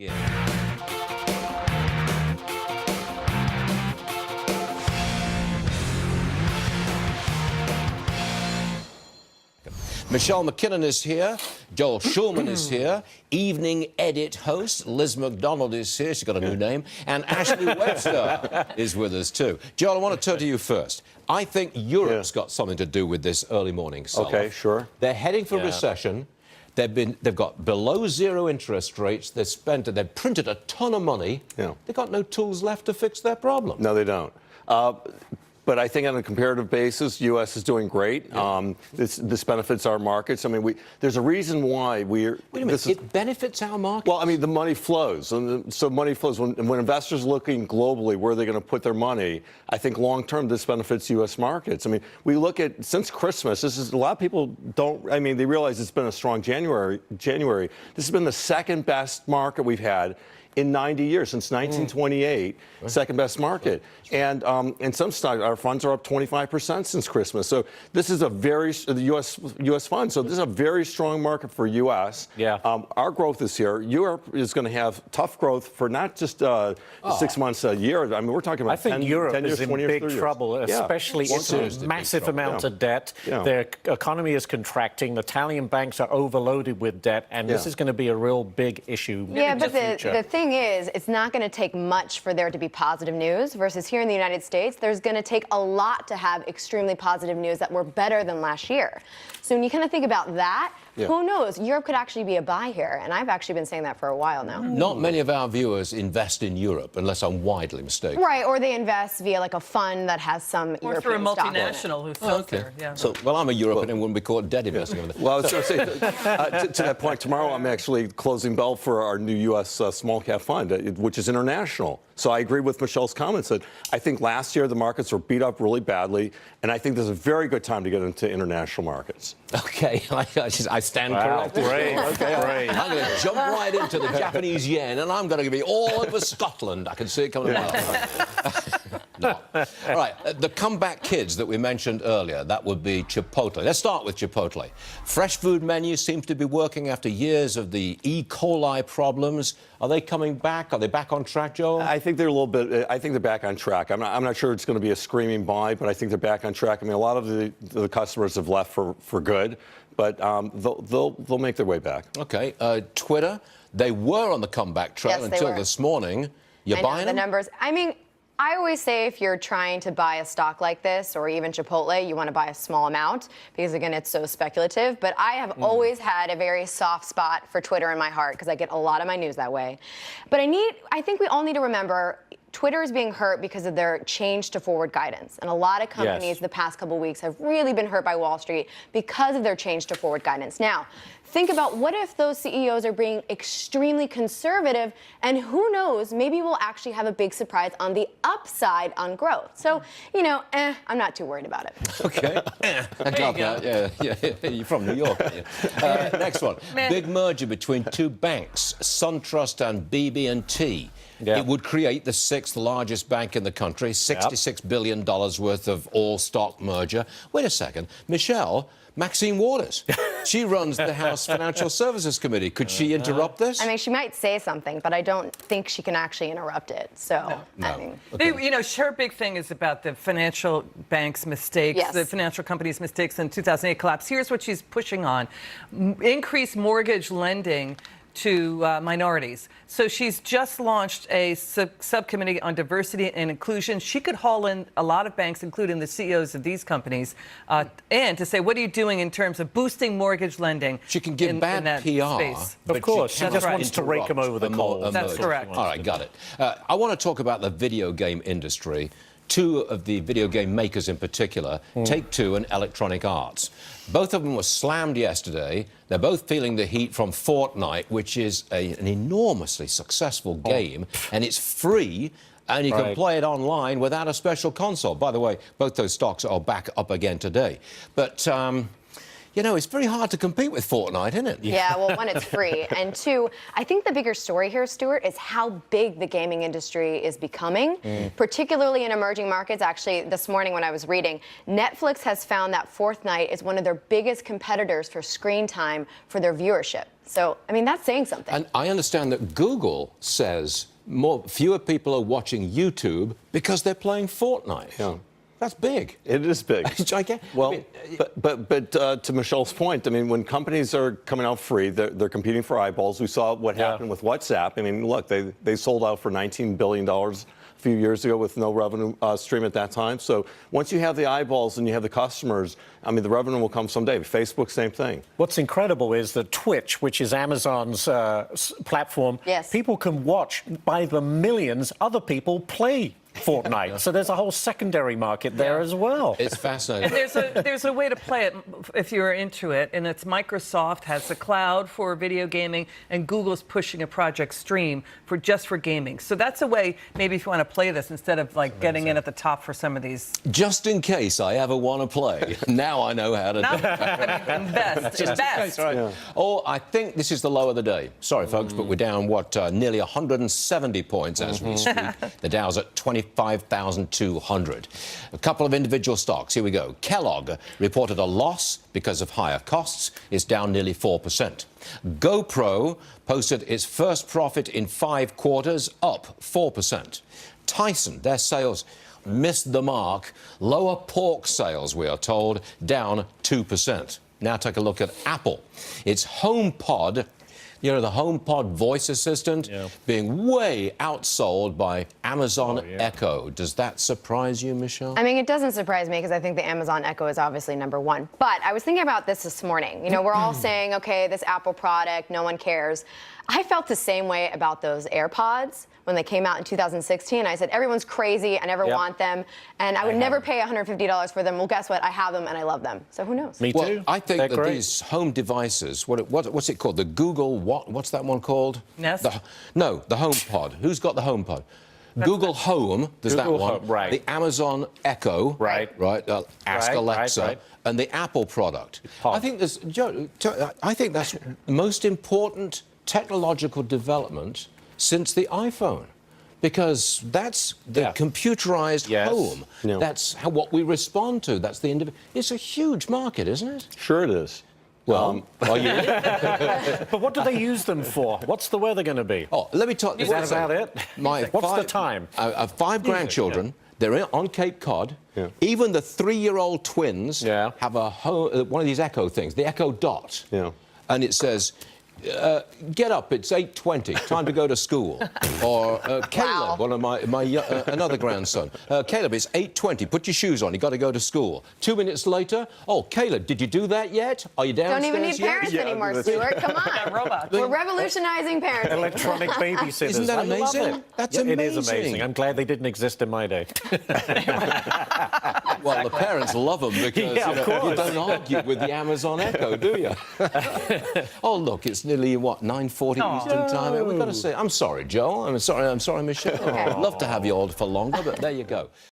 Yeah. Michelle McKinnon is here. Joel Shulman is here. Evening Edit host Liz McDonald is here. She's got a new name. And Ashley Webster is with us too. Joel, I want to turn to you first. I think Europe's got something to do with this early morning sell-off. Okay, sure. They're heading for recession. They've got below zero interest rates. They've printed a ton of money. Yeah. They've got no tools left to fix their problem. No, they don't. But I think on a comparative basis, U.S. is doing great. Yeah. This benefits our markets. I mean, there's a reason why we're... Wait a minute, it benefits our markets? Well, I mean, the money flows. And so money flows. When investors are looking globally where they're going to put their money, I think long-term this benefits U.S. markets. I mean, we look at, since Christmas, a lot of people don't, I mean, they realize it's been a strong January. This has been the second best market we've had in 90 years, since 1928, second best market. And some stock, our funds are up 25% since Christmas. So this is the U.S. fund. So this is a very strong market for U.S. Yeah. Our growth is here. Europe is going to have tough growth for not just 6 months, a year. I mean, we're talking about 10 years, 20 years. I think Europe is in big trouble, especially it's massive amounts of debt. Yeah. Their economy is contracting. The Italian banks are overloaded with debt, and this is going to be a real big issue. Yeah, but the thing is, it's not going to take much for there to be positive news, versus here in the United States, there's going to take a lot to have extremely positive news that we're better than last year. So when you kind of think about that, who knows? Europe could actually be a buy here, and I've actually been saying that for a while now. Not many of our viewers invest in Europe, unless I'm widely mistaken. Right, or they invest via like a fund that has some European or through a multinational who sells there. Yeah. So, well, I'm a European and wouldn't be caught dead investing. Well, I was going to say, to that point, tomorrow I'm actually closing bell for our new U.S. small cap fund, which is international. So I agree with Michelle's comments that I think last year the markets were beat up really badly, and I think there's a very good time to get into international markets. Okay, I stand corrected. Great. Okay, great. I'm going to jump right into the Japanese yen, and I'm going to be all over Scotland. I can see it coming out. No. All right, the comeback kids that we mentioned earlier, that would be Chipotle. Let's start with Chipotle. Fresh food menu seems to be working after years of the E. coli problems. Are they coming back? Are they back on track, Joel? I think they're a little bit. I think they're back on track. I'm not sure it's going to be a screaming buy, but I think they're back on track. I mean, a lot of the customers have left for good, but they'll make their way back. Okay. Twitter, they were on the comeback trail until this morning. You're buying them? The numbers. I mean, I always say if you're trying to buy a stock like this, or even Chipotle, you want to buy a small amount because, again, it's so speculative. But I have always had a very soft spot for Twitter in my heart because I get a lot of my news that way. But I think we all need to remember Twitter is being hurt because of their change to forward guidance. And a lot of companies the past couple of weeks have really been hurt by Wall Street because of their change to forward guidance. Now, think about what if those CEOs are being extremely conservative, and who knows, maybe we'll actually have a big surprise on the upside on growth. So, you know, I'm not too worried about it. Okay. I got that. Yeah. You're from New York, aren't you? Next one. Big merger between two banks, SunTrust and BB&T. Yeah. It would create the sixth largest bank in the country, $66 billion worth of all-stock merger. Wait a second. Michelle, Maxine Waters, she runs the House Financial Services Committee. Could she interrupt this? I mean, she might say something, but I don't think she can actually interrupt it. So, No. I mean... You know, her big thing is about the financial bank's mistakes, the financial company's mistakes in 2008 collapse. Here's what she's pushing on. Increase mortgage lending to minorities. So she's just launched a subcommittee on diversity and inclusion. She could haul in a lot of banks, including the CEOs of these companies, and to say, what are you doing in terms of boosting mortgage lending? She can give bad that PR. space. Of course, she just wants to rake them over the coals. That's correct. All right, got it. I want to talk about the video game industry. Two of the video game makers in particular, Take-Two and Electronic Arts. Both of them were slammed yesterday. They're both feeling the heat from Fortnite, which is an enormously successful game, and it's free, and you can play it online without a special console. By the way, both those stocks are back up again today. But you know, it's very hard to compete with Fortnite, isn't it? Yeah, well, one, it's free. And two, I think the bigger story here, Stuart, is how big the gaming industry is becoming, particularly in emerging markets. Actually, this morning when I was reading, Netflix has found that Fortnite is one of their biggest competitors for screen time for their viewership. So, I mean, that's saying something. And I understand that Google says fewer people are watching YouTube because they're playing Fortnite. Yeah. That's big. It is big. It's gigantic. Well, but to Michelle's point, I mean, when companies are coming out free, they're competing for eyeballs. We saw what happened with WhatsApp. I mean, look, they sold out for $19 billion a few years ago with no revenue stream at that time. So once you have the eyeballs and you have the customers, I mean, the revenue will come someday. Facebook, same thing. What's incredible is that Twitch, which is Amazon's platform, people can watch by the millions other people play Fortnite. So there's a whole secondary market there as well. It's fascinating. And there's a way to play it if you're into it, and it's Microsoft has the cloud for video gaming, and Google's pushing a Project Stream just for gaming. So that's a way, maybe if you want to play this instead of like getting in at the top for some of these. Just in case I ever want to play. Now I know how to do it. I mean, invest. Right. Yeah. Oh, I think this is the low of the day. Sorry, folks, but we're down, nearly 170 points as we speak. The Dow's at 25,200. A couple of individual stocks. Here we go. Kellogg reported a loss because of higher costs. It's down nearly 4%. GoPro posted its first profit in 5 quarters, up 4%. Tyson, their sales missed the mark. Lower pork sales, we are told, down 2%. Now take a look at Apple. Its HomePod, you know, the HomePod voice assistant, being way outsold by Amazon Echo. Does that surprise you, Michelle? I mean, it doesn't surprise me because I think the Amazon Echo is obviously #1. But I was thinking about this morning. You know, we're all saying, okay, this Apple product, no one cares. I felt the same way about those AirPods when they came out in 2016. I said, everyone's crazy. I never want them. And I would never pay $150 for them. Well, guess what? I have them and I love them. So who knows? Me too. Well, I think that these home devices, what's it called? The Google, what's that one called? Nest? The HomePod. Who's got the HomePod? Google Home, there's Google that one. Home, right. The Amazon Echo. Right. Ask Alexa. And the Apple product. I think that's the most important technological development since the iPhone, because that's the computerized home. Yeah. That's what we respond to. That's the individual. It's a huge market, isn't it? Sure it is. Well, but what do they use them for? What's the weather going to be? Oh, let me tell you. Is that about it? What's the time? I have 5 grandchildren. They're on Cape Cod. Even the 3-year-old twins have one of these Echo things, the Echo Dot. And it says, get up, it's 8:20, time to go to school. Or Caleb, one of my another grandson. Caleb, it's 8:20, put your shoes on, you got to go to school. 2 minutes later, oh, Caleb, did you do that yet? Are you downstairs Don't even need parents anymore, Stuart. Come on. Robots. We're revolutionizing parenting. Electronic babysitters. Isn't that amazing? I love it. That's amazing. It is amazing. I'm glad they didn't exist in my day. Well, the parents love them because you don't argue with the Amazon Echo, do you? Oh, look, it's nearly, 9:40 Eastern time. We've got to say, I'm sorry, Joel. I'm sorry, Michelle. I'd love to have you all for longer, but there you go.